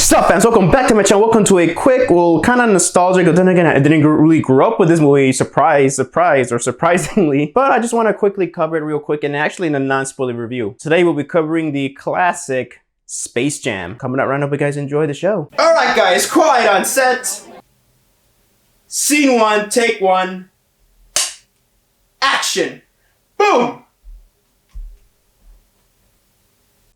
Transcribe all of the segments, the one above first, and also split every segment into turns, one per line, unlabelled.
Sup fans, welcome back to my channel. Welcome to a quick, well, kind of nostalgic, but then again, I didn't really grow up with this movie, surprisingly, but I just want to quickly cover it real quick and actually in a non-spoiler review. Today we'll be covering the classic Space Jam. Coming up right up, you guys enjoy the show. Alright guys, quiet on set. Scene 1, take 1. Action. Boom!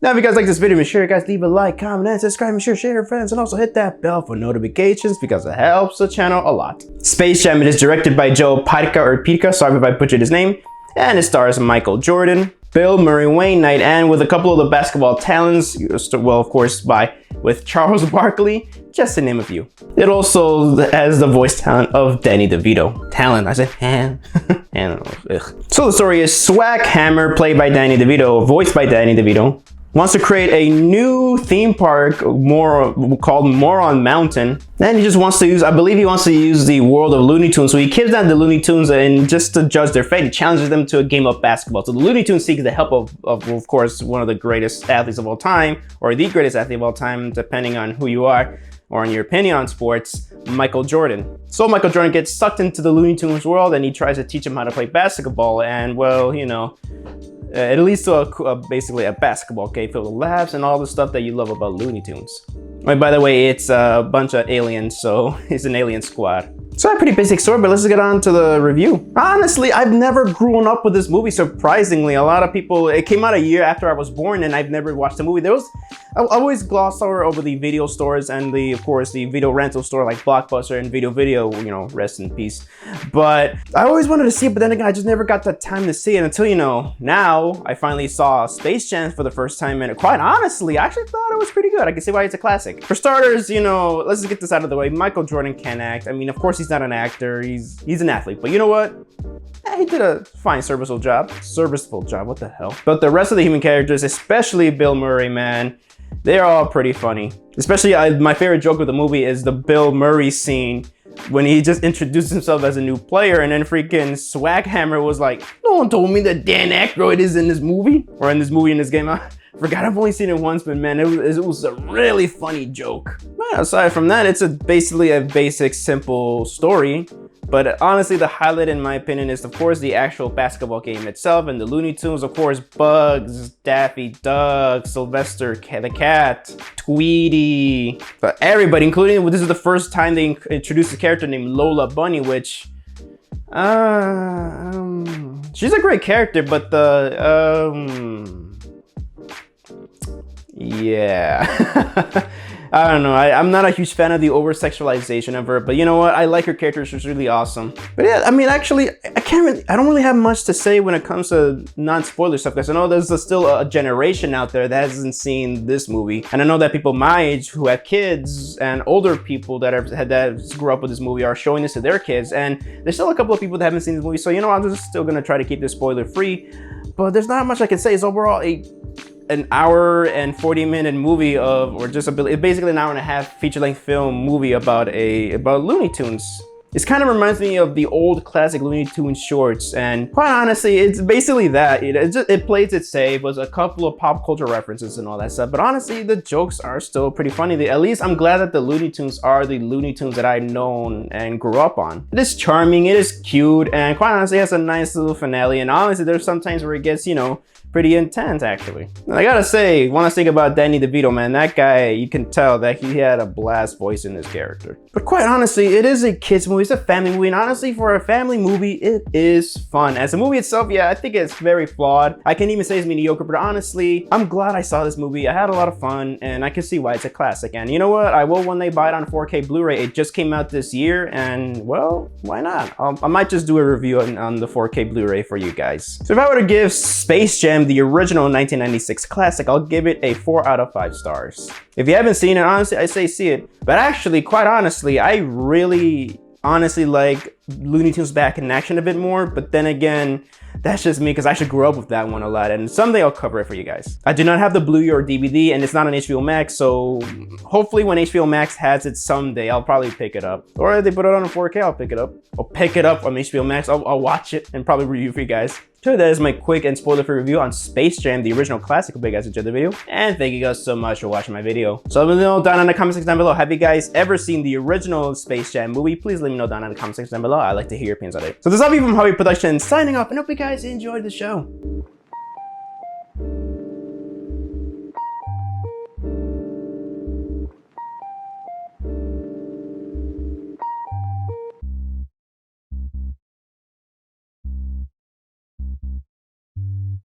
Now, if you guys like this video, make sure you guys leave a like, comment, and subscribe. Make sure to share your friends, and also hit that bell for notifications because it helps the channel a lot. Space Jam, it is directed by Joe Pitka, sorry if I butchered his name, and it stars Michael Jordan, Bill Murray, Wayne Knight, and with a couple of the basketball talents, well, of course, with Charles Barkley, just to name a few. It also has the voice talent of Danny DeVito. I said, So the story is Swag Hammer, played by Danny DeVito, voiced by Danny DeVito, wants to create a new theme park called Moron Mountain. And he just wants to use, I believe he wants to use the world of Looney Tunes. So he gives them the Looney Tunes and just to judge their fate, he challenges them to a game of basketball. So the Looney Tunes seeks the help of course, one of the greatest athletes of all time, or the greatest athlete of all time, depending on who you are, or in your opinion on sports, Michael Jordan. So Michael Jordan gets sucked into the Looney Tunes world and he tries to teach him how to play basketball. And well, you know, it leads to basically a basketball game filled with laughs and all the stuff that you love about Looney Tunes. And by the way, it's a bunch of aliens, so it's an alien squad. So a pretty basic story, but let's get on to the review. Honestly, I've never grown up with this movie, surprisingly. A lot of people, it came out a year after I was born and I've never watched the movie. I always gloss over the video stores and of course, the video rental store like Blockbuster and Video, you know, rest in peace. But I always wanted to see it, but then again, I just never got the time to see it until, you know, now I finally saw Space Jam for the first time and quite honestly, I actually thought it was pretty good. I can see why it's a classic. For starters, you know, let's just get this out of the way. Michael Jordan can act. I mean, of course, he's not an actor. He's an athlete, but you know what? He did a fine serviceable job, what the hell? But the rest of the human characters, especially Bill Murray, man, they're all pretty funny. Especially, my favorite joke of the movie is the Bill Murray scene when he just introduced himself as a new player and then freaking Swag Hammer was like, no one told me that Dan Aykroyd is in this movie, or in this game. I forgot, I've only seen it once, but man, it was a really funny joke. Man, aside from that, it's basically a basic, simple story. But honestly, the highlight in my opinion is of course the actual basketball game itself and the Looney Tunes, of course, Bugs, Daffy Duck, Sylvester the Cat, Tweety, but everybody, including, this is the first time they introduced a character named Lola Bunny, which, she's a great character, but yeah. I don't know, I'm not a huge fan of the over-sexualization of her, but you know what? I like her character, she's really awesome. But yeah, I mean, actually, I don't really have much to say when it comes to non-spoiler stuff, because I know there's still a generation out there that hasn't seen this movie. And I know that people my age who have kids and older people that grew up with this movie are showing this to their kids. And there's still a couple of people that haven't seen this movie, so you know, I'm just still gonna try to keep this spoiler-free. But there's not much I can say. It's overall an hour and 40-minute movie basically an hour and a half feature-length film movie about Looney Tunes. It kind of reminds me of the old classic Looney Tunes shorts, and quite honestly, it's basically that. It plays it safe, was a couple of pop culture references and all that stuff, but honestly, the jokes are still pretty funny. At least I'm glad that the Looney Tunes are the Looney Tunes that I've known and grew up on. It is charming, it is cute, and quite honestly, it has a nice little finale, and honestly, there's some times where it gets, you know, pretty intense, actually. And I gotta say, when I think about Danny DeVito, man, that guy, you can tell that he had a blast voice in his character. But quite honestly, it is a kid's movie, it's a family movie, and honestly, for a family movie, it is fun. As a movie itself, yeah, I think it's very flawed. I can't even say it's mediocre, but honestly, I'm glad I saw this movie. I had a lot of fun, and I can see why it's a classic. And you know what? I will one day buy it on 4K Blu-ray. It just came out this year, and well, why not? I might just do a review on the 4K Blu-ray for you guys. So if I were to give Space Jam, the original 1996 classic, I'll give it a 4 out of 5 stars. If you haven't seen it, honestly, I say see it. But actually, quite honestly, I really honestly like Looney Tunes back in action a bit more, but then again, that's just me because I should grow up with that one a lot, and someday I'll cover it for you guys. I do not have the Blu-ray or DVD, and it's not on HBO Max, so hopefully when HBO Max has it someday, I'll probably pick it up. Or if they put it on 4K, I'll pick it up. I'll pick it up on HBO Max, I'll watch it and probably review for you guys. So that is my quick and spoiler-free review on Space Jam, the original classic. Hope you guys enjoyed the video, and thank you guys so much for watching my video. So let me know down in the comment section down below, have you guys ever seen the original Space Jam movie? Please let me know down in the comment section down below. I'd like to hear your opinions on it. So this is Avi from Hobby Productions signing off, and hope you guys enjoyed the show.